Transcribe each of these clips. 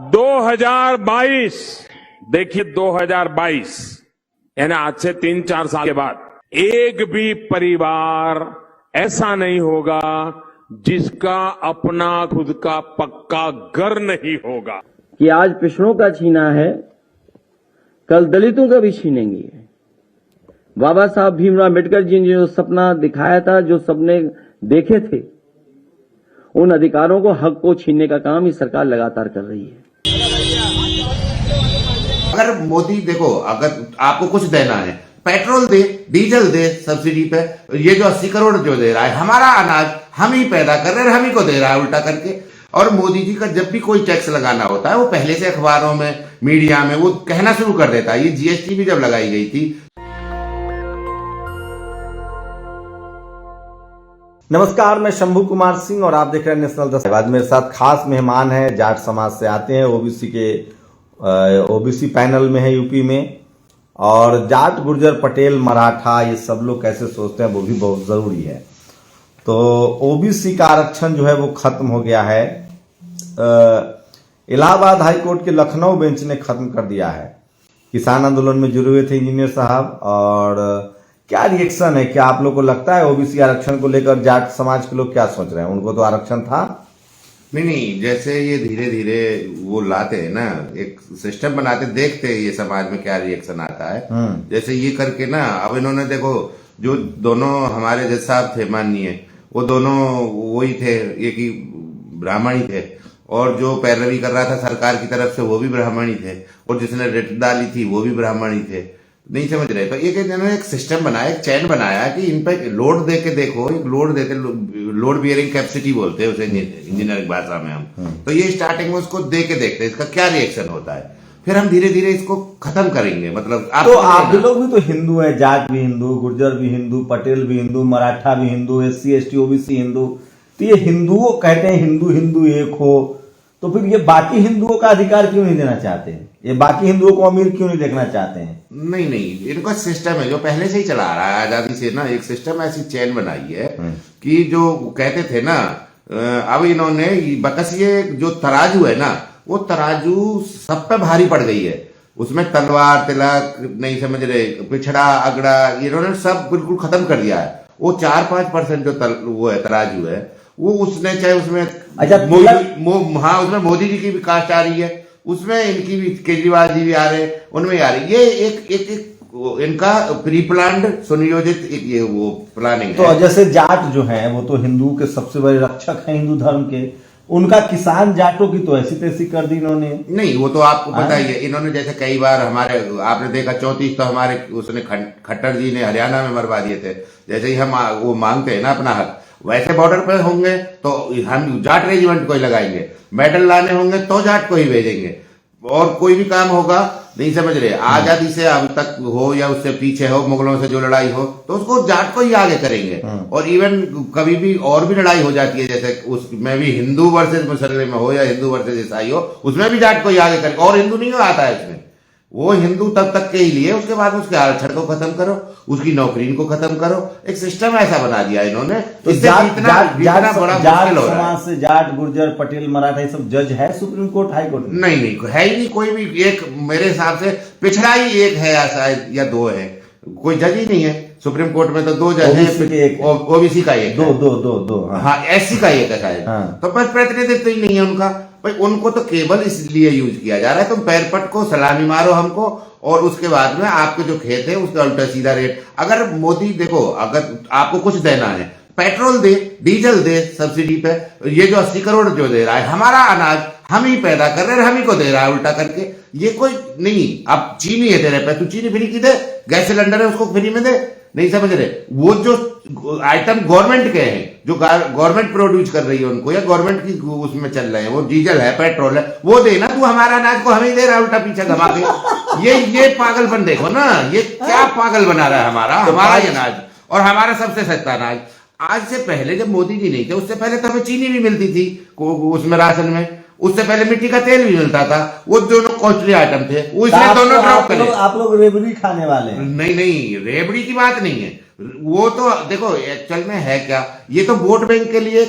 2022 देखिए 2022 यानी आज से 3-4 साल के बाद एक भी परिवार ऐसा नहीं होगा जिसका अपना खुद का पक्का घर नहीं होगा। कि आज पिछड़ों का छीना है, कल दलितों का भी छीनेंगे। बाबा साहब भीमराव अम्बेडकर जी ने जो सपना दिखाया था, जो सपने देखे थे, उन अधिकारों को, हक को छीनने का काम ये सरकार लगातार कर रही है। अगर मोदी देखो, अगर आपको कुछ देना है, पेट्रोल दे, डीजल दे सब्सिडी पे, ये जो 80 करोड़ जो दे रहा है, हमारा अनाज हम ही पैदा कर रहे हैं, हम ही को दे रहा है उल्टा करके। और मोदी जी का जब भी कोई टैक्स लगाना होता है, वो पहले से अखबारों में, मीडिया में वो कहना शुरू कर देता है। ये जीएसटी भी जब लगाई गई थी। नमस्कार, मैं शंभू कुमार सिंह और आप देख रहे हैं नेशनल 10। आज मेरे साथ खास मेहमान हैं, जाट समाज से आते हैं, ओबीसी पैनल में है यूपी में। और जाट, गुर्जर, पटेल, मराठा, ये सब लोग कैसे सोचते हैं वो भी बहुत जरूरी है। तो ओबीसी का आरक्षण जो है वो खत्म हो गया है। इलाहाबाद हाईकोर्ट के लखनऊ बेंच ने खत्म कर दिया है। किसान आंदोलन में जुड़े हुए थे इंजीनियर साहब, और क्या रिएक्शन है? क्या आप लोग को लगता है ओबीसी आरक्षण को लेकर जाट समाज के लोग क्या सोच रहे हैं? उनको तो आरक्षण था। नहीं, जैसे ये धीरे धीरे वो लाते हैं ना, एक सिस्टम बनाते, देखते हैं ये समाज में क्या रिएक्शन आता है। जैसे ये करके ना, अब इन्होंने देखो, जो दोनों हमारे जज साहब थे माननीय, वो दोनों वही थे, एक ही ब्राह्मण ही थे। और जो पैरवी कर रहा था सरकार की तरफ से वो भी ब्राह्मण ही थे, और जिसने रिट डाली थी वो भी ब्राह्मण ही थे। नहीं समझ रहे? तो इन्होंने एक सिस्टम बनाया, एक चैन बनाया कि इन पे लोड दे के देखो, एक लोड देते, लोड बियरिंग कैपेसिटी बोलते हैं उसे इंजीनियरिंग भाषा में हम। तो ये स्टार्टिंग में उसको दे के देखते हैं इसका क्या रिएक्शन होता है, फिर हम धीरे धीरे इसको खत्म करेंगे। मतलब आप लोग भी तो हिंदू है, जाट भी हिंदू, गुर्जर भी हिंदू, पटेल भी हिंदू, मराठा भी Hindu, SC ST OBC Hindu. तो ये हिंदुओं कहते हैं हिंदू हिंदू एक हो, तो फिर ये बाकी हिंदुओं का अधिकार क्यों नहीं देना चाहते हैं? ये बाकी हिंदुओं को अमीर क्यों नहीं देखना चाहते हैं? नहीं, इनका सिस्टम है जो पहले से ही चला आ रहा है आजादी से ना। एक सिस्टम ऐसी चैन बनाई है कि जो कहते थे ना, अब इन्होंने बकस ये जो तराजू है ना, वो तराजू सब पे भारी पड़ गई है। उसमें तलवार तिलक नहीं समझ रहे, पिछड़ा अगड़ा, इन्होंने सब बिल्कुल खत्म कर दिया है। वो 4-5% जो वो है तराजू है, वो उसने चाहे उसमें हाँ, उसमें मोदी जी की भी कास्ट आ रही है, उसमें इनकी भी, केजरीवाल जी भी आ रहे हैं, उनमें आ रही। ये एक इनका प्री प्लान्ड सुनियोजित एक ये वो प्लानिंग तो है। जैसे जाट जो है वो तो हिंदू के सबसे बड़े रक्षक हैं हिंदू धर्म के, उनका किसान जाटों की तो ऐसी तैसी कर दी इन्होंने। नहीं, वो तो आपको पता ही है। इन्होंने जैसे कई बार हमारे, आपने देखा 34 तो हमारे उसने खट्टर जी ने हरियाणा में मरवा दिए थे। जैसे ही हम वो मांगते हैं ना अपना हक, वैसे बॉर्डर पर होंगे तो हम जाट रेजिमेंट को ही लगाएंगे, मेडल लाने होंगे तो जाट को ही भेजेंगे, और कोई भी काम होगा, नहीं समझ रहे, आजादी से अब तक हो या उससे पीछे हो, मुगलों से जो लड़ाई हो तो उसको जाट को ही आगे करेंगे। और इवन कभी भी और भी लड़ाई हो जाती है, जैसे उसमें भी हिंदू वर्सेस मुसलमान हो या हिंदू वर्सेस ईसाई हो, उसमें भी जाट को ही आगे करेंगे। और हिंदू नहीं आता है इसमें, वो हिंदू तब तक के ही लिए, उसके बाद उसके आरक्षण को खत्म करो, उसकी नौकरी को खत्म करो। एक सिस्टम ऐसा बना दिया इन्होंने। तो जाट समाज से जाट, गुर्जर, पटेल, मराठा, ये सब जज है सुप्रीम कोर्ट, हाई कोर्ट? नहीं, है ही नहीं कोई भी। एक मेरे हिसाब से पिछड़ा ही एक है या शायद या दो है, कोई जज ही नहीं है सुप्रीम कोर्ट में। तो 2 जज है, ओबीसी का एक, दो हाँ, SC का एक है शायद। तो बस प्रतिनिधित्व ही नहीं है उनका भाई। उनको तो केवल इसलिए यूज किया जा रहा है, तुम पैरपट को सलामी मारो हमको, और उसके बाद में आपके जो खेत है उसका उल्टा सीधा रेट। अगर मोदी देखो, अगर आपको कुछ देना है, पेट्रोल दे, डीजल दे सब्सिडी पे, ये जो 80 करोड़ जो दे रहा है, हमारा अनाज हम ही पैदा कर रहे हैं, हम ही को दे रहा है उल्टा करके। ये कोई नहीं, अब चीनी है तेरे पे, तू चीनी फ्री की दे, गैस सिलेंडर है उसको फ्री में दे, नहीं समझ रहे। वो जो आइटम गवर्नमेंट के हैं, जो गवर्नमेंट प्रोड्यूस कर रही है उनको, या गवर्नमेंट की उसमें चल रहे हैं, वो डीजल है, पेट्रोल है, वो देना। तू हमारा अनाज को हमें दे रहा है उल्टा पीछा घमा के। ये पागलपन देखो ना, ये क्या पागल बना रहा है हमारा ही अनाज, और हमारा सबसे सस्ता अनाज। आज से पहले जब मोदी जी नहीं थे, उससे पहले तो हमें चीनी भी मिलती थी उसमें राशन में, उससे पहले मिट्टी का तेल भी मिलता था। वो दोनों कॉस्टली आइटम थे, वो इसलिए दोनों ड्रॉप करे। आप लोग रेबड़ी खाने वाले? नहीं, रेबड़ी की बात नहीं है। वो तो देखो एक्चुअल में है क्या, ये तो वोट बैंक के लिए,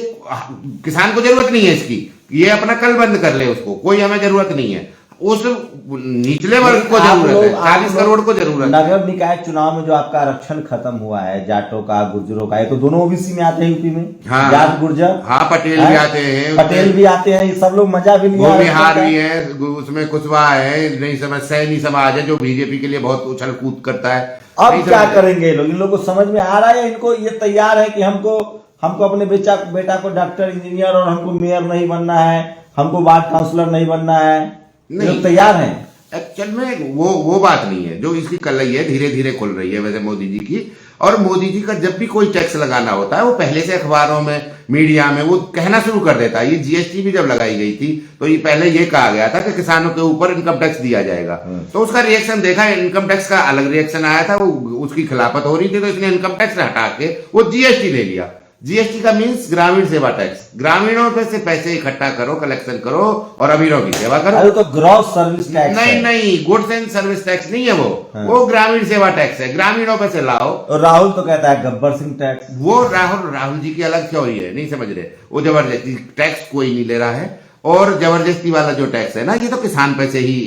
किसान को जरूरत नहीं है इसकी, ये अपना कल बंद कर ले, उसको कोई हमें जरूरत नहीं है। उस निचले वर्ग को आप जरूरत लोग- है, 40 करोड़ को जरूरत है। नगर निकाय चुनाव में जो आपका आरक्षण खत्म हुआ है, जाटों का, गुर्जरों का, ये तो दोनों ओबीसी में आते हैं यूपी में। हाँ। जाट गुर्जर, हाँ, पटेल भी आते हैं, पटेल भी आते हैं, ये सब लोग मजा भी लिया। बिहार भी है, उसमें कुशवाहा है, नहीं समझ सैनी समाज है जो बीजेपी के लिए बहुत उछल कूद करता है। अब नहीं क्या समझ- करेंगे ये लोग? इन लोगों को समझ में आ रहा है, इनको ये तैयार है कि हमको अपने बेटा को डॉक्टर, इंजीनियर और हमको मेयर नहीं बनना है, हमको वार्ड काउंसलर नहीं बनना है, ये लोग तैयार हैं। एक्चुअल में वो बात नहीं है जो इसकी कलई है, धीरे धीरे खुल रही है वैसे मोदी जी की। और मोदी जी का जब भी कोई टैक्स लगाना होता है वो पहले से अखबारों में, मीडिया में वो कहना शुरू कर देता है। ये जीएसटी भी जब लगाई गई थी तो ये पहले ये कहा गया था कि किसानों के ऊपर इनकम टैक्स दिया जाएगा। तो उसका रिएक्शन देखा, इनकम टैक्स का अलग रिएक्शन आया था, वो उसकी खिलाफत हो रही थी, तो इसने इनकम टैक्स हटा के वो जीएसटी ले लिया। जीएसटी का मीन्स ग्रामीण सेवा टैक्स, ग्रामीणों पे से पैसे इकट्ठा करो, कलेक्शन करो और अमीरों की सेवा करो। अरे तो ग्रॉस सर्विस टैक्स नहीं, गुड्स एंड सर्विस टैक्स नहीं है वो ग्रामीण सेवा टैक्स है, ग्रामीणों पे से लाओ। और राहुल तो कहता है गब्बर सिंह टैक्स। वो राहुल जी की अलग थ्योरी है, नहीं समझ रहे। वो जबरदस्ती टैक्स कोई नहीं ले रहा है, और जबरदस्ती वाला जो टैक्स है ना, ये तो किसान पे से ही।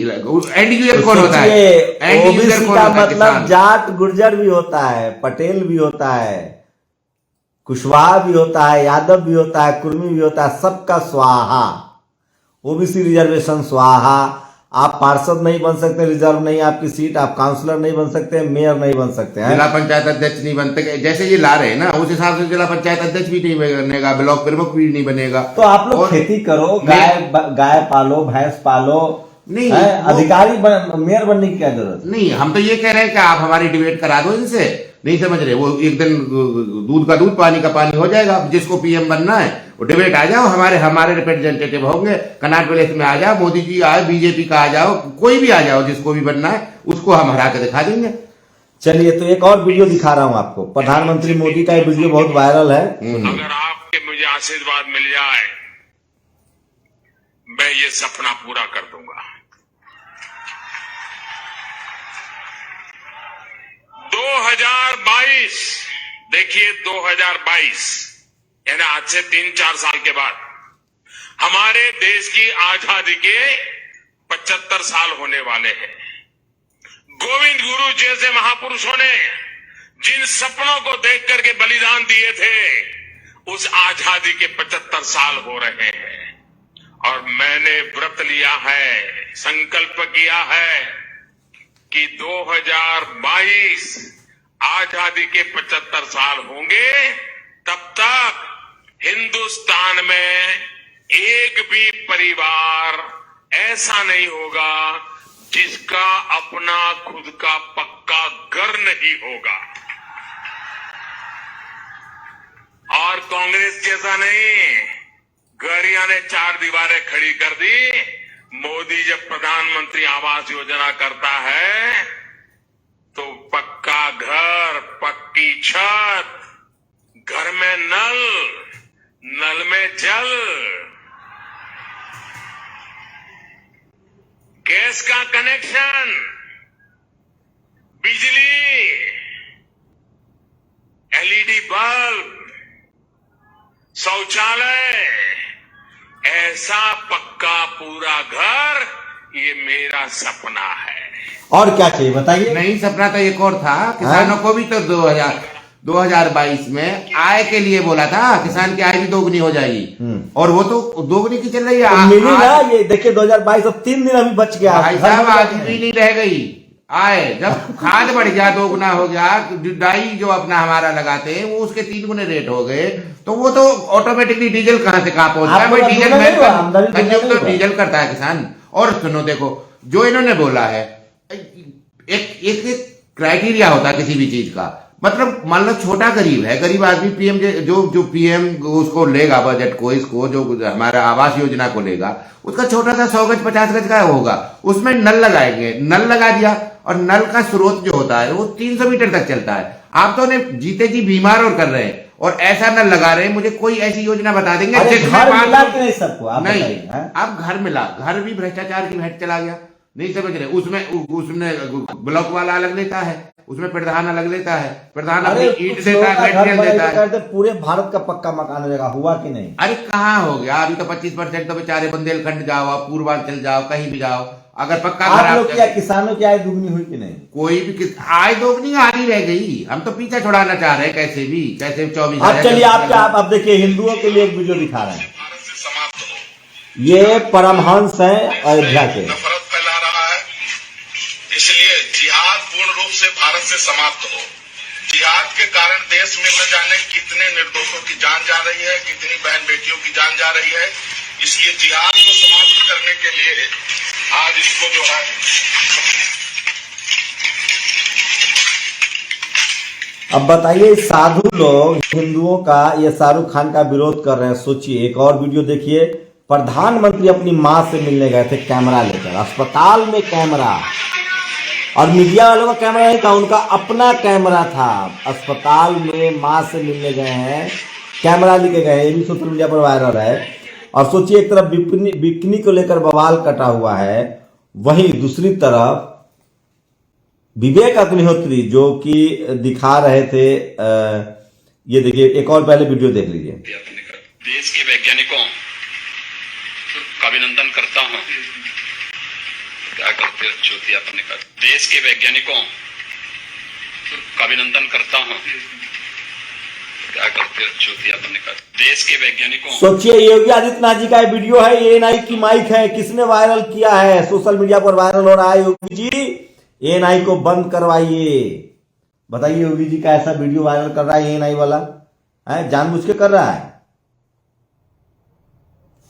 एंड यूजर कौन होता है? एंड यूजर ओबीसी कौन का होता है? मतलब किसान। जाट गुर्जर भी होता है, पटेल भी होता है, कुशवाहा भी होता है, यादव भी होता है, कुर्मी भी होता है, सबका स्वाहा। ओबीसी रिजर्वेशन स्वाहा। आप पार्षद नहीं बन सकते, रिजर्व नहीं आपकी सीट, आप काउंसलर नहीं बन सकते, मेयर नहीं बन सकते हैं। जिला पंचायत अध्यक्ष नहीं बनते, जैसे ये ला रहे हैं ना, उस हिसाब से जिला पंचायत अध्यक्ष भी नहीं बनेगा, ब्लॉक प्रमुख भी नहीं बनेगा। तो आप लोग खेती करो, गाय पालो, भैंस पालो, नहीं, अधिकारी मेयर बनने की क्या जरूरत? नहीं, हम तो ये कह रहे हैं कि आप हमारी डिबेट करा दो इनसे। नहीं समझ रहे, वो एक दिन दूध का दूध, पानी का पानी हो जाएगा। जिसको पीएम बनना है वो डिबेट आ जाओ, हमारे रिप्रेजेंटेटिव होंगे, कनाट विलेज में आ जाओ, मोदी जी आए, बीजेपी का आ जाओ, कोई भी आ जाओ, जिसको भी बनना है उसको हम हरा के दिखा देंगे। चलिए, तो एक और वीडियो दिखा रहा हूं आपको। प्रधानमंत्री मोदी का ये वीडियो बहुत वायरल है। अगर आपके मुझे आशीर्वाद मिल जाए, मैं ये सपना पूरा कर दूंगा। 2022, देखिए 2022 यानी आज से 3-4 साल के बाद हमारे देश की आजादी के 75 साल होने वाले हैं। गोविंद गुरु जैसे महापुरुषों ने जिन सपनों को देख करके बलिदान दिए थे, उस आजादी के 75 साल हो रहे हैं। और मैंने व्रत लिया है, संकल्प किया है कि 2022 आजादी के 75 साल होंगे, तब तक हिंदुस्तान में एक भी परिवार ऐसा नहीं होगा जिसका अपना खुद का पक्का घर नहीं होगा। और कांग्रेस जैसा नहीं, गरिया ने 4 दीवारें खड़ी कर दी। मोदी जब प्रधानमंत्री आवास योजना करता है तो पक्का घर, पक्की छत, घर में नल, नल में जल, गैस का कनेक्शन, बिजली, एलईडी बल्ब, शौचालय, ऐसा पक्का पूरा घर, ये मेरा सपना है। और क्या चाहिए बताइए? नहीं, सपना तो एक और था। किसानों को भी तो 2022 में आय के लिए बोला था, किसान की आय भी दोगुनी हो जाएगी, और वो तो दोगुनी की चल रही है। तो मिली ना, ये देखिए 2022 अब 3 दिन अभी बच गया। भाई साहब, आज भी नहीं रह गई आय। जब खाद बढ़ गया, दोगुना हो गया, डाई जो अपना हमारा लगाते हैं वो उसके 3 गुने रेट हो गए, तो वो तो ऑटोमेटिकली डीजल कहां से कहां पहुंचता है भाई? डीजल में तो डीजल करता है किसान। और सुनो, देखो जो इन्होंने बोला है, एक क्राइटेरिया होता है किसी भी चीज का। मतलब मान लो छोटा गरीब है, गरीब आदमी पीएम जो पीएम उसको लेगा बजट को, इसको जो हमारा आवास योजना को लेगा, उसका छोटा सा 100 गज 50 गज का होगा, उसमें नल लगाएंगे, नल लगा दिया, और नल का स्रोत जो होता है वो 300 मीटर तक चलता है। आप तो उन्हें जीते जी बीमार और कर रहे हैं, और ऐसा नल लगा रहे हैं। मुझे कोई ऐसी योजना बता देंगे नहीं सबको? आप नहीं, बताइए। अब घर मिला, घर भी भ्रष्टाचार की भेंट चला गया। नहीं समझ रहे, उसमें ब्लॉक वाला अलग लेता है, उसमें प्रधान अलग लेता है, प्रधान अरे अपनी ईंट कुछ देता लोगों है, का घर मटेरियल बने देता तो है। कहते पूरे भारत का पक्का मकान रहेगा, हुआ कि नहीं? अरे कहाँ हो गया, अभी तो 25% तो बेचारे बुंदेलखंड जाओ, आप पूर्वांचल जाओ, कहीं भी जाओ, अगर पक्का घर आप लोग आप क्या किसानों की आय दुगनी हुई कि नहीं? कोई भी आय दोगुनी आधी रह गई। हम तो पीछा छुड़ाना चाह रहे हैं कैसे भी, कैसे 24 अब चलिए आप अब देखिए, हिंदुओं के लिए एक वीडियो दिखा रहे हैं। ये परमहंस हैं अयोध्या के। नफरत फैला रहा है, इसलिए जिहाद पूर्ण रूप से भारत से समाप्त हो। जिहाद के कारण देश में न जाने कितने निर्दोषों की जान जा रही है, कितनी बहन बेटियों की जान जा रही है। इसलिए जिहाद को समाप्त करने के लिए आज इसको जो है अब बताइए, साधु लोग हिंदुओं का ये शाहरुख खान का विरोध कर रहे हैं। सोचिए, एक और वीडियो देखिए। प्रधानमंत्री अपनी मां से मिलने गए थे कैमरा लेकर, अस्पताल में कैमरा, और मीडिया वालों का कैमरा नहीं था, उनका अपना कैमरा था। अस्पताल में मां से मिलने गए हैं, कैमरा लेके गए, ये भी सोशल मीडिया पर वायरल है। और सोचिए, एक तरफ बिकनी को लेकर बवाल कटा हुआ है, वहीं दूसरी तरफ विवेक अग्निहोत्री जो कि दिखा रहे थे। ये देखिए, एक और पहले वीडियो देख लीजिए। देश के वैज्ञानिकों का अभिनंदन करता हूं। क्या करते चौथियापन का। देश के वैज्ञानिकों का अभिनंदन करता हूं। क्या करते चौथियापन का। देश के वैज्ञानिकों। सोचिए, योगी आदित्यनाथ जी का ये वीडियो है, एएनआई की माइक है, किसने वायरल किया है? सोशल मीडिया पर वायरल हो रहा है। योगी जी, एएनआई को बंद करवाइए। बताइए, योगी जी का ऐसा वीडियो वायरल कर रहा है एएनआई वाला, है जानबूझ के कर रहा है?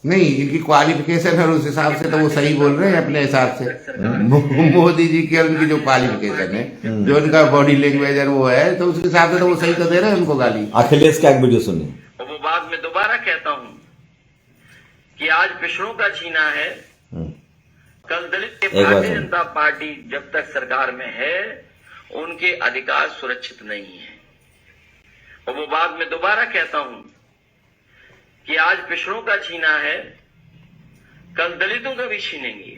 नहीं, इनकी क्वालिफिकेशन है, उस हिसाब से तो वो सही बोल रहे हैं अपने हिसाब से। मोदी जी की और उनकी जो क्वालिफिकेशन है, जो उनका बॉडी लैंग्वेज है वो है, तो उस हिसाब से तो वो सही तो दे रहे हैं उनको गाली। अखिलेश का एक वीडियो सुनिए। और वो बात मैं दोबारा कहता हूं कि आज पिछड़ों का छीना है, कल दलित के। भारतीय जनता पार्टी जब तक सरकार में है, उनके अधिकार सुरक्षित नहीं है। और वो बात मैं दोबारा कहता हूं कि आज पिछड़ों का छीना है, कल दलितों का भी छीनेंगे।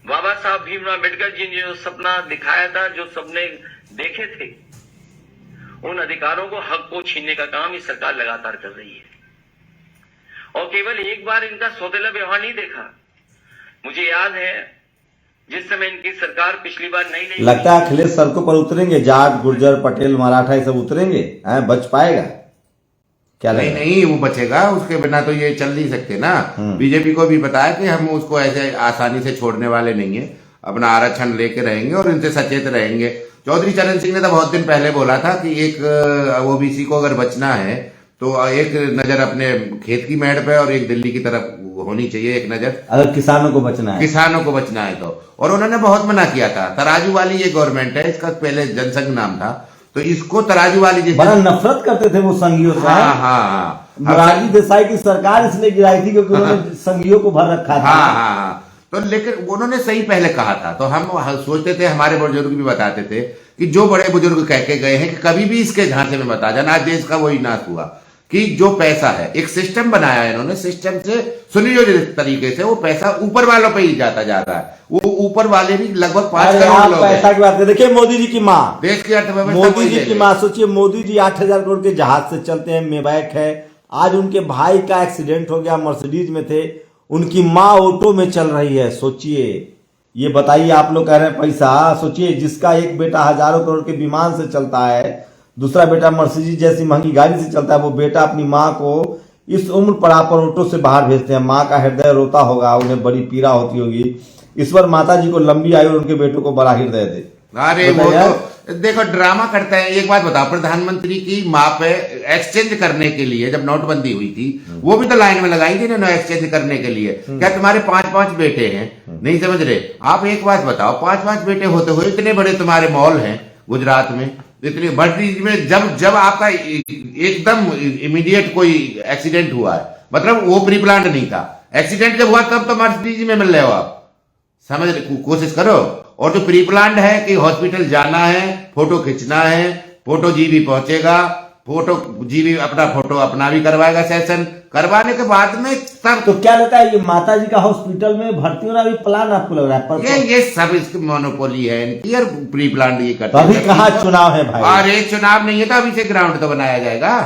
बाबा साहब भीमराव अम्बेडकर जी ने जो सपना दिखाया था, जो सपने देखे थे, उन अधिकारों को, हक को छीनने का काम ये सरकार लगातार कर रही है। और केवल एक बार इनका सौतेला व्यवहार नहीं देखा। मुझे याद है जिस समय इनकी सरकार पिछली बार नहीं लगता है अखिलेश सड़कों पर उतरेंगे, जाट गुर्जर पटेल मराठा ये सब उतरेंगे, बच पाएगा क्या? नहीं, वो बचेगा, उसके बिना तो ये चल नहीं सकते ना। बीजेपी को भी पता है कि हम उसको ऐसे आसानी से छोड़ने वाले नहीं है, अपना आरक्षण लेके रहेंगे और इनसे सचेत रहेंगे। चौधरी चरण सिंह ने तो बहुत दिन पहले बोला था कि एक ओबीसी को अगर बचना है तो एक नजर अपने खेत की मेड़ पे और एक दिल्ली की तरफ होनी चाहिए, एक नजर अगर किसानों को बचना है, किसानों को बचना है तो। और उन्होंने बहुत मना किया था। तराजू वाली ये गवर्नमेंट है, इसका पहले जनसंघ नाम था, तो इसको तराजू वाली बड़ा नफरत करते थे वो संघियों से। हाँ। मोरारजी देसाई की सरकार इसलिए गिराई थी क्योंकि उन्होंने संघियों को भर रखा था। हाँ। तो लेकिन उन्होंने सही पहले कहा था, तो हम सोचते थे, हमारे बुजुर्ग भी बताते थे कि जो बड़े बुजुर्ग कह के गए हैं कि कभी भी इसके झांसे में मत आ जाना। आज देश का वही नाश हुआ कि जो पैसा है, एक सिस्टम बनाया है इन्होंने, सिस्टम से सुनियोजित तरीके से वो पैसा ऊपर वालों पे ही जाता जा रहा है। वो ऊपर वाले भी लगभग 5 करोड़ लोग पैसा की बात है। देखिए, मोदी जी की माँ, देश की अर्थव्यवस्था, मोदी जी की माँ, सोचिए, मोदी जी 8,000 करोड़ के जहाज से चलते हैं, मेबैक है। आज उनके भाई का एक्सीडेंट हो गया, मर्सिडीज में थे, उनकी माँ ऑटो में चल रही है। सोचिए, ये बताइए, आप लोग कह रहे हैं पैसा, सोचिए, जिसका एक बेटा हजारों करोड़ के विमान से चलता है, दूसरा बेटा मर्सिडीज जैसी महंगी गाड़ी से चलता है, वो बेटा अपनी माँ को इस उम्र पड़ा पर ऑटो से बाहर भेजते हैं। माँ का हृदय रोता होगा, उन्हें बड़ी पीड़ा होती होगी। ईश्वर माता जी को लंबी आयु और उनके बेटों को बड़ा हृदय दे। अरे वो तो देखो ड्रामा करते हैं। एक बात बताओ, प्रधानमंत्री की माँ पे एक्सचेंज करने के लिए जब नोटबंदी हुई थी, वो भी तो लाइन में लगाई थी ना एक्सचेंज करने के लिए। क्या तुम्हारे 5-5 बेटे हैं? नहीं समझ रहे आप? एक बात बताओ, 5-5 बेटे होते हुए इतने बड़े तुम्हारे मॉल हैं गुजरात में, इतनी बड़ी में, जब आपका एकदम इमीडिएट कोई एक्सीडेंट हुआ है, मतलब वो प्री प्लान नहीं था, एक्सीडेंट जब हुआ तब तो मर्सिडीज में मिल रहे हो आप। समझ कोशिश करो। और जो प्री प्लान है कि हॉस्पिटल जाना है, फोटो खींचना है, फोटो जी भी पहुंचेगा, फोटो जी भी अपना फोटो अपना भी करवाएगा सेशन, करवाने के बाद में तब तो क्या लगता है ये माता जी का हॉस्पिटल में भर्ती होना भी प्लान आपको लग रहा है? ये सब इसकी मोनोपोली है इनकी, और प्री प्लान ये करते अभी कहाँ चुनाव है भाई? और एक चुनाव नहीं है तो अभी से ग्राउंड तो बनाया जाएगा,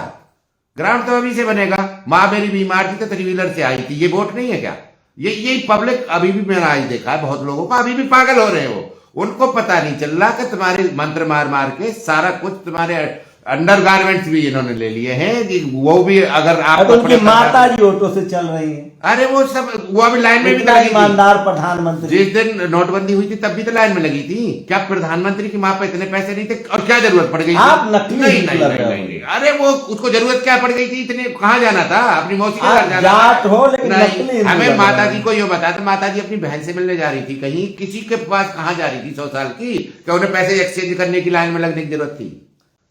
ग्राउंड तो अभी से बनेगा। माँ मेरी बीमार थी तो 3 व्हीलर से आई थी, ये वोट नहीं है क्या? ये पब्लिक अभी भी, मैंने आज देखा है बहुत लोगों को अभी भी पागल हो रहे हैं, वो उनको पता नहीं चल रहा कि तुम्हारे मंत्र मार मार के सारा कुछ तुम्हारे अंडर गारमेंट्स भी इन्होंने ले लिए हैं, वो भी अगर आप तो उनकी माता जी ऑटो से चल रही हैं। अरे वो सब, वो अभी लाइन में भी तो लगी ईमानदार प्रधानमंत्री, जिस दिन नोटबंदी हुई थी तब भी तो लाइन में लगी थी। क्या प्रधानमंत्री की माँ पे इतने पैसे नहीं थे और क्या जरूरत पड़ गई? आप नकली नहीं। अरे वो उसको जरूरत क्या पड़ गई थी इतने? कहाँ जाना था? अपनी मौसी के घर जाना हो, लेकिन नहीं। हमें माता जी को ये बता दो, माता जी अपनी बहन से मिलने जा रही थी कहीं, किसी के पास कहाँ जा रही थी 100 साल की, क्या उन्हें पैसे एक्सचेंज करने की लाइन में लगने की जरूरत थी?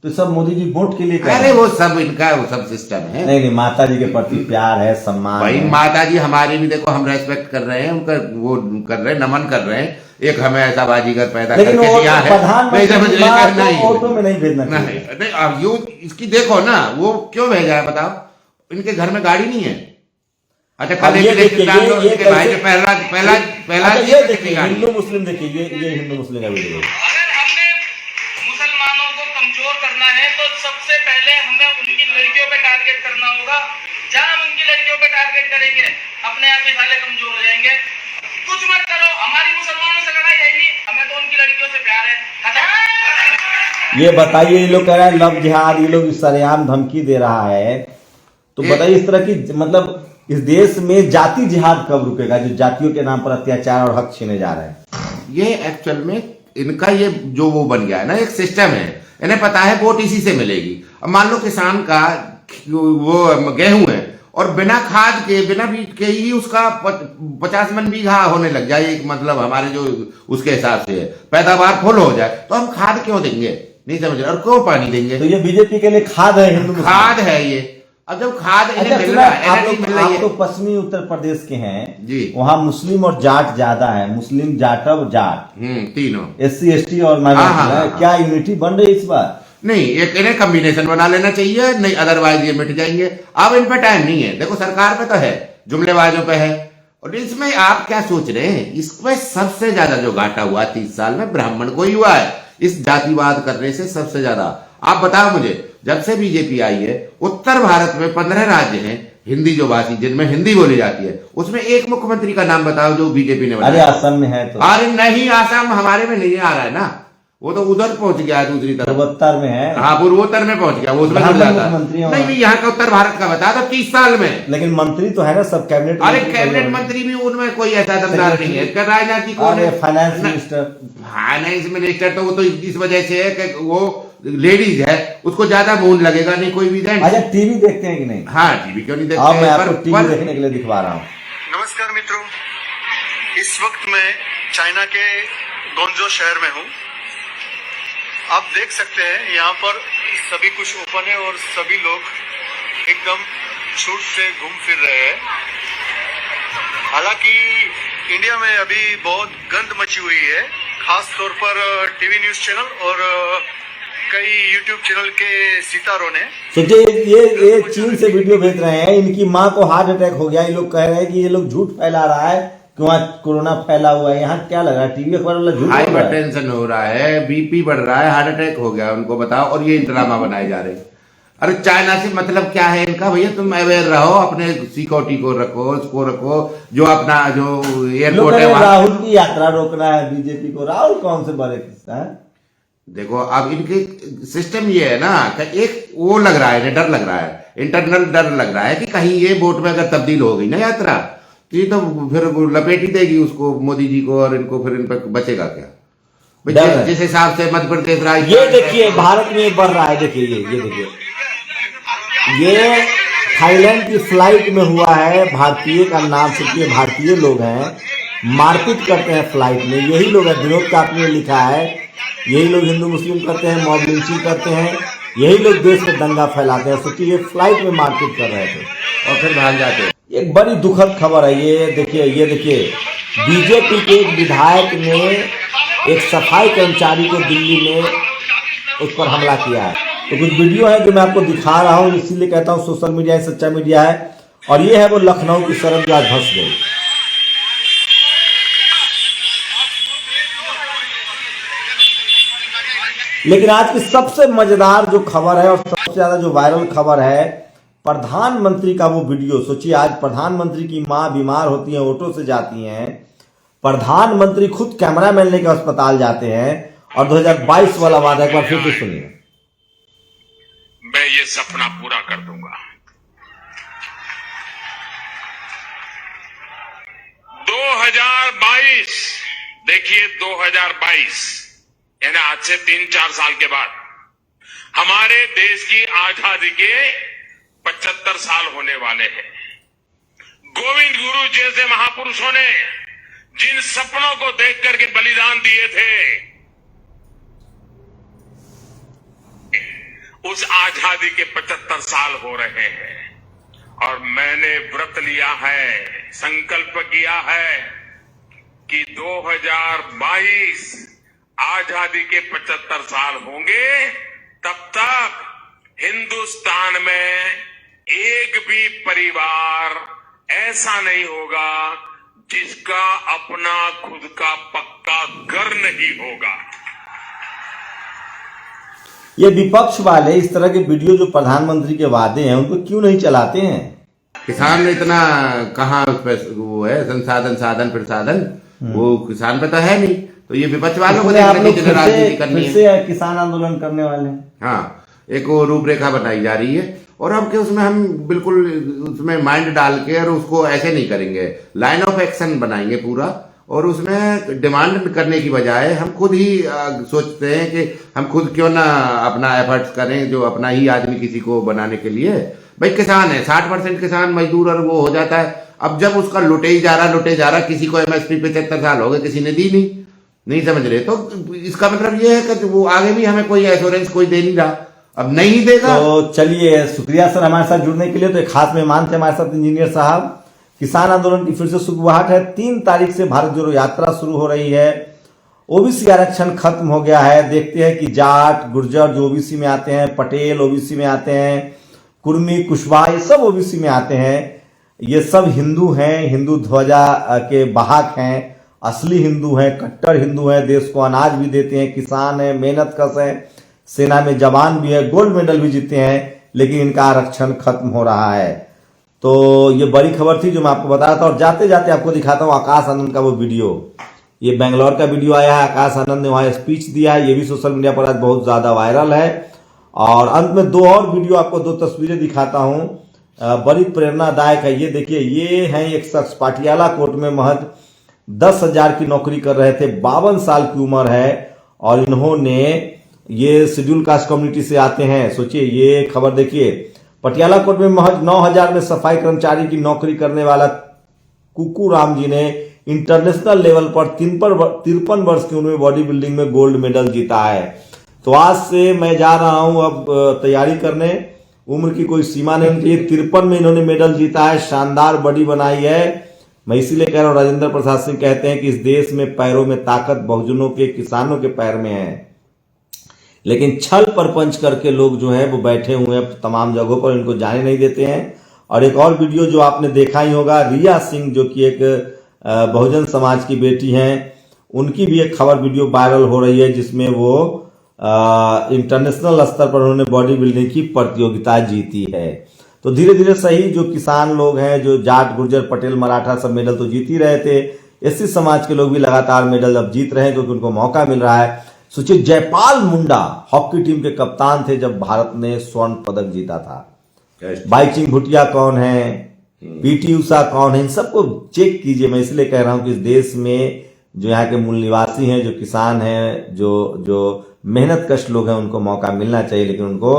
तो सब मोदी जी वोट के लिए? अरे वो सब इनका वो सब सिस्टम है। नहीं, माता जी के प्रति प्यार है, सम्मान भाई है। माता जी हमारी भी देखो, हम रेस्पेक्ट कर रहे हैं उनका, वो कर रहे हैं, नमन कर रहे हैं। एक हमें ऐसा बाजीगर पैदा करके दिया है, ऑटो में नहीं भेजना नहीं। अब यू इसकी देखो ना, वो क्यों भेजा है बताओ? इनके घर में गाड़ी नहीं है। अच्छा कल भाई पहला हिंदू मुस्लिम देखिए, ये हिंदू मुस्लिम का वीडियो। करना है तो सबसे पहले हमें उनकी लड़कियों पे टारगेट करना होगा। जहां हम उनकी लड़कियों पे टारगेट करेंगे अपने आप ही साले कमजोर हो जाएंगे। कुछ मत करो, हमारी मुसलमानों से लड़ाई है नहीं, हमें तो उनकी लड़कियों से प्यार है। ये बताइए, ये लोग कह रहे हैं लव जिहाद, ये लोग सरेआम धमकी दे रहा है, तो बताइए इस तरह की, मतलब इस देश में जाति जिहाद कब रुकेगा, जो जातियों के नाम पर अत्याचार और हक छीने जा रहे हैं? ये एक्चुअल में इनका ये जो वो बन गया है ना, एक सिस्टम है, इन्हें पता है वोट इसी से मिलेगी। अब मान लो किसान का वो गेहूं है और बिना खाद के बिना बीज के ही उसका 50 मन बीघा होने लग जाए, एक मतलब हमारे जो उसके हिसाब से पैदावार फुल हो जाए, तो हम खाद क्यों देंगे? नहीं समझ रहे, और क्यों पानी देंगे? तो ये बीजेपी के लिए खाद है, हिंदू खाद है ये। अब जब खाद इन्हें मिल रहा है, आप तो पश्चिमी उत्तर प्रदेश के हैं जी, वहाँ मुस्लिम और जाट ज्यादा है, मुस्लिम जाटव जाट तीनों SC ST और माइनॉरिटी, क्या यूनिटी बन रही है इस बार? नहीं, एक इन्हें कम्बिनेशन बना लेना चाहिए, नहीं अदरवाइज ये मिट जाएंगे। अब इन पर टाइम नहीं है, देखो सरकार पे तो है, जुमलेबाजों पे है, और इसमें आप क्या सोच रहे हैं? इसमें सबसे ज्यादा जो घाटा हुआ 30 साल में ब्राह्मण को ही हुआ है, इस जातिवाद करने से सबसे ज्यादा। आप बताओ मुझे, जब से बीजेपी आई है उत्तर भारत में 15 राज्य हैं हिंदी जो भाषी, जिनमें हिंदी बोली जाती है, उसमें एक मुख्यमंत्री का नाम बताओ जो बीजेपी ने बनाया। अरे असम में है तो। अरे नहीं, असम हमारे में नहीं आ रहा है ना, वो तो उधर पहुंच गया है, दूसरी तरफ पूर्वोत्तर में है। हाँ, पूर्वोत्तर में पहुंच गया, वो उसमें नहीं, यहाँ का उत्तर भारत का बता दो 30 साल में। लेकिन मंत्री तो है ना सब, कैबिनेट। अरे कैबिनेट मंत्री भी उनमें कोई ऐसा दमदार नहीं है। राजनाथ जी कौन है? Finance minister. फाइनेंस मिनिस्टर तो वो तो इस वजह से है कि वो लेडीज है, उसको ज्यादा मून लगेगा नहीं कोई भी। अच्छा टीवी देखते हैं कि नहीं? हाँ, टीवी क्यों नहीं देखते? अब मैं आपको टीवी देखने के लिए दिखवा रहा हूँ। नमस्कार मित्रों, इस वक्त मैं चाइना के गोंजो शहर में हूँ। आप देख सकते हैं यहाँ पर सभी कुछ ओपन है और सभी लोग एकदम छूट से घूम फिर रहे हैं। हालांकि इंडिया में अभी बहुत गंद मची हुई है, खास तौर पर टीवी न्यूज चैनल और कई यूट्यूब चैनल के सितारों ने। सोचिए ये चीन से वीडियो भेज रहे हैं, इनकी माँ को हार्ट अटैक हो गया, ये लोग कह रहे हैं कि ये लोग झूठ फैला रहा है कि वहाँ कोरोना फैला हुआ है। यहाँ क्या लगा, टीवी अखबार वाला झूठ? हाइपरटेंशन हो रहा है, बीपी बढ़ रहा है, हार्ट अटैक हो गया उनको, बताओ, और ये ड्रामा बनाए जा रहे हैं। अरे चाइना से मतलब क्या है इनका? भैया तुम अवेयर रहो, अपने सिक्योरिटी को रखो, उसको रखो, जो अपना जो एयरपोर्ट है। राहुल की यात्रा रोकना है बीजेपी को, राहुल कौन से बड़े किस्सा है? देखो अब इनके सिस्टम ये है ना कि एक वो लग रहा है, डर लग रहा है, इंटरनल डर लग रहा है कि कहीं ये वोट में अगर तब्दील हो गई ना यात्रा, तो ये तो फिर लपेट ही देगी उसको, मोदी जी को, और इनको फिर इन पर बचेगा क्या? जिस हिसाब से मध्य प्रदेश राज्य, ये देखिए भारत में बढ़ रहा है, देखिए ये देखिए, ये थाईलैंड की फ्लाइट में हुआ है। भारतीय का नाम सुनिए, भारतीय लोग हैं, मारपीट करते हैं फ्लाइट में, यही लोग है, विनोद कापनी ने लिखा है, यही लोग हिंदू मुस्लिम करते हैं, मॉब लिंचिंग करते हैं, यही लोग देश में दंगा फैलाते हैं। सोचिए ये फ्लाइट में मारपीट कर रहे थे और फिर भाग जाते हैं। एक बड़ी दुखद खबर है ये देखिए बीजेपी के एक विधायक ने एक सफाई कर्मचारी को दिल्ली में उस पर हमला किया है। तो कुछ वीडियो है जो मैं आपको दिखा रहा हूं, इसीलिए कहता हूं सोशल मीडिया ही सच्चा मीडिया है। और ये है वो लखनऊ की सड़क जो आज धंस गई। लेकिन आज की सबसे मजेदार जो खबर है और सबसे ज्यादा जो वायरल खबर है, प्रधानमंत्री का वो वीडियो। सोचिए, आज प्रधानमंत्री की मां बीमार होती है, ऑटो से जाती हैं, प्रधानमंत्री खुद कैमरामैन लेकर अस्पताल जाते हैं और 2022 वाला वादा एक बार फिर से सुनिए। मैं ये सपना पूरा कर दूंगा। 2022, देखिए 2022 यानी आज से 3-4 साल के बाद हमारे देश की आजादी के 75 साल होने वाले हैं। गोविंद गुरु जैसे महापुरुषों ने जिन सपनों को देख करके बलिदान दिए थे, उस आजादी के 75 साल हो रहे हैं और मैंने व्रत लिया है, संकल्प किया है कि 2022 आजादी के 75 साल होंगे, तब तक हिंदुस्तान में एक भी परिवार ऐसा नहीं होगा जिसका अपना खुद का पक्का घर नहीं होगा। ये विपक्ष वाले इस तरह के वीडियो जो प्रधानमंत्री के वादे हैं उनको क्यों नहीं चलाते हैं? किसान में इतना कहाँ उस पे वो है संसाधन, साधन प्रसाधन, वो किसान पे तो है नहीं। तो ये विपक्ष वालों को राजनीति करनी है, फिर से किसान आंदोलन करने वाले हैं। हाँ, एक वो रूपरेखा बनाई जा रही है और अब के उसमें हम बिल्कुल उसमें माइंड डाल के और उसको ऐसे नहीं करेंगे, लाइन ऑफ एक्शन बनाएंगे पूरा। और उसमें डिमांड करने की बजाय हम खुद ही सोचते हैं कि हम खुद क्यों ना अपना एफर्ट्स करें, जो अपना ही आदमी किसी को बनाने के लिए। भाई किसान है, 60% किसान मजदूर और वो हो जाता है। अब जब उसका लुटे ही जा रहा, किसी को MSP 75 साल हो गए, किसी ने दी नहीं समझ रहे, तो इसका मतलब ये है कि वो आगे भी हमें कोई एश्योरेंस कोई दे नहीं रहा, अब नहीं देगा। तो चलिए, शुक्रिया सर हमारे साथ जुड़ने के लिए। तो एक खास मेहमान थे हमारे साथ इंजीनियर साहब। किसान आंदोलन की फिर से सुगबुगाहट है। 3 तारीख से भारत जोड़ो यात्रा शुरू हो रही है। ओबीसी आरक्षण खत्म हो गया है। देखते हैं कि जाट गुर्जर जो ओबीसी में आते हैं, पटेल ओबीसी में आते हैं, कुर्मी कुशवाहा ये सब ओबीसी में आते हैं। ये सब हिंदू हैं, हिंदू ध्वजा के वाहक हैं, असली हिंदू हैं, कट्टर हिंदू हैं, देश को अनाज भी देते हैं, किसान है, मेहनत कश है, सेना में जवान भी है, गोल्ड मेडल भी जीते हैं, लेकिन इनका आरक्षण खत्म हो रहा है। तो ये बड़ी खबर थी जो मैं आपको बता रहा था। और जाते जाते आपको दिखाता हूं आकाश आनंद का वो वीडियो। ये बेंगलोर का वीडियो आया है, आकाश आनंद ने वहां स्पीच दिया है, ये भी सोशल मीडिया पर आज बहुत ज्यादा वायरल है। और अंत में 2 और वीडियो आपको 2 तस्वीरें दिखाता हूं, बड़ी प्रेरणादायक है। ये देखिए, ये है एक शख्स पाटियाला कोर्ट में महज 10,000 की नौकरी कर रहे थे, 52 साल की उम्र है और इन्होंने, ये शेड्यूल कास्ट कम्युनिटी से आते हैं। सोचिए, ये खबर देखिए, पटियाला कोर्ट में महज 9,000 में सफाई कर्मचारी की नौकरी करने वाला कुकू राम जी ने इंटरनेशनल लेवल पर 53 वर्ष की उम्र में बॉडी बिल्डिंग में गोल्ड मेडल जीता है। तो आज से मैं जा रहा हूं अब तैयारी करने, उम्र की कोई सीमा नहीं होनी चाहिए। 53 में इन्होंने मेडल जीता है, शानदार बॉडी बनाई है। मैं इसीलिए कह रहा हूं, राजेंद्र प्रसाद सिंह कहते हैं कि इस देश में पैरों में ताकत बहुजनों के, किसानों के पैर में है, लेकिन छल परपंच करके लोग जो है वो बैठे हुए हैं तमाम जगहों पर, इनको जाने नहीं देते हैं। और एक और वीडियो जो आपने देखा ही होगा, रिया सिंह जो कि एक बहुजन समाज की बेटी हैं, उनकी भी एक खबर वीडियो वायरल हो रही है जिसमें वो इंटरनेशनल स्तर पर उन्होंने बॉडी बिल्डिंग की प्रतियोगिता जीती है। तो धीरे धीरे सही जो किसान लोग हैं, जो जाट गुर्जर पटेल मराठा सब मेडल तो जीत ही रहे थे, एससी समाज के लोग भी लगातार मेडल अब जीत रहे हैं क्योंकि उनको मौका मिल रहा है। सोचिए, जयपाल मुंडा हॉकी टीम के कप्तान थे जब भारत ने स्वर्ण पदक जीता था। बाईचिंग भूटिया कौन है, पीटी उषा कौन है, इन सबको चेक कीजिए। मैं इसलिए कह रहा हूं कि इस देश में जो यहाँ के मूल निवासी हैं, जो किसान हैं, जो मेहनत कश लोग हैं, उनको मौका मिलना चाहिए। लेकिन उनको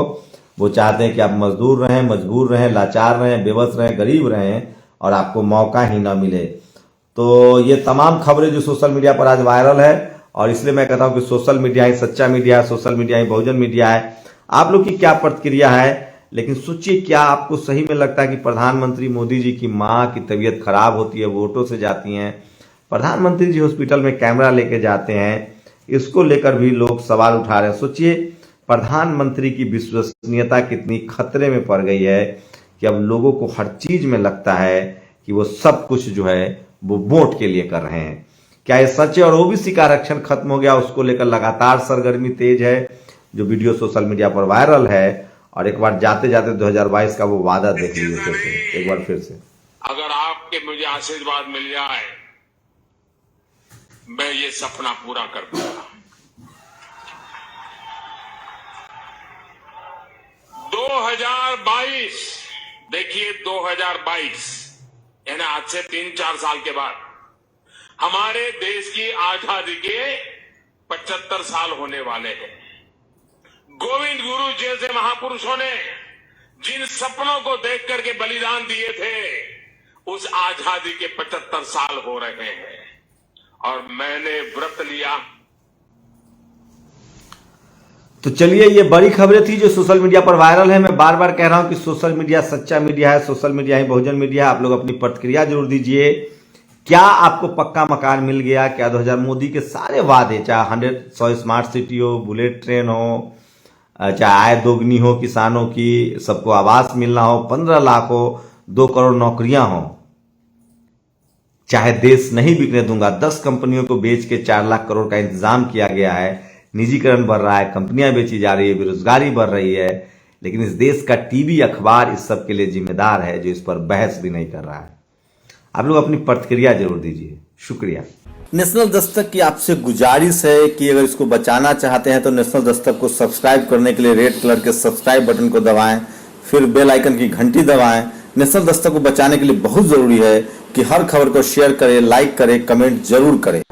वो चाहते हैं कि आप मजदूर रहें, मजबूर रहें, लाचार रहें, बेबस रहें, गरीब रहें और आपको मौका ही ना मिले। तो ये तमाम खबरें जो सोशल मीडिया पर आज वायरल है, और इसलिए मैं कहता हूं कि सोशल मीडिया ही सच्चा मीडिया है, सोशल मीडिया ही बहुजन मीडिया है। आप लोग की क्या प्रतिक्रिया है? लेकिन सोचिए, क्या आपको सही में लगता है कि प्रधानमंत्री मोदी जी की मां की तबीयत खराब होती है, वो ऑटो से जाती हैं, प्रधानमंत्री जी हॉस्पिटल में कैमरा लेके जाते हैं, इसको लेकर भी लोग सवाल उठा रहे हैं। सोचिए, प्रधानमंत्री की विश्वसनीयता कितनी खतरे में पड़ गई है कि अब लोगों को हर चीज में लगता है कि वो सब कुछ जो है वो वोट के लिए कर रहे हैं। क्या ये सच है? और ओबीसी का आरक्षण खत्म हो गया, उसको लेकर लगातार सरगर्मी तेज है। जो वीडियो सोशल मीडिया पर वायरल है, और एक बार जाते जाते 2022 का वो वादा देख लीजिए फिर से, एक बार फिर से। अगर आपके मुझे आशीर्वाद मिल जाए, मैं ये सपना पूरा कर दूंगा। 2022, देखिए 2022 यानी आज से 3-4 साल के बाद हमारे देश की आजादी के 75 साल होने वाले हैं। गोविंद गुरु जैसे महापुरुषों ने जिन सपनों को देख करके बलिदान दिए थे, उस आजादी के 75 साल हो रहे हैं और मैंने व्रत लिया। तो चलिए, ये बड़ी खबरें थी जो सोशल मीडिया पर वायरल है। मैं बार बार कह रहा हूं कि सोशल मीडिया सच्चा मीडिया है, सोशल मीडिया ही बहुजन मीडिया है। आप लोग अपनी प्रतिक्रिया जरूर दीजिए। क्या आपको पक्का मकान मिल गया? क्या 2000 मोदी के सारे वादे, चाहे 100 स्मार्ट सिटी हो, बुलेट ट्रेन हो, चाहे आय दोगुनी हो किसानों की, सबको आवास मिलना हो, 15 लाख हो, 2 करोड़ नौकरियां हो, चाहे देश नहीं बिकने दूंगा, 10 कंपनियों को बेच के 4 लाख करोड़ का इंतजाम किया गया है, निजीकरण बढ़ रहा है, कंपनियां बेची जा रही है, बेरोजगारी बढ़ रही है, लेकिन इस देश का टीवी अखबार इस सब के लिए जिम्मेदार है, जो इस पर बहस भी नहीं कर रहा है। आप लोग अपनी प्रतिक्रिया जरूर दीजिए। शुक्रिया। नेशनल दस्तक की आपसे गुजारिश है कि अगर इसको बचाना चाहते हैं तो नेशनल दस्तक को सब्सक्राइब करने के लिए रेड कलर के सब्सक्राइब बटन को दबाएं, फिर बेल आइकन की घंटी दबाएं। नेशनल दस्तक को बचाने के लिए बहुत जरूरी है कि हर खबर को शेयर करें, लाइक करें, कमेंट जरूर करें।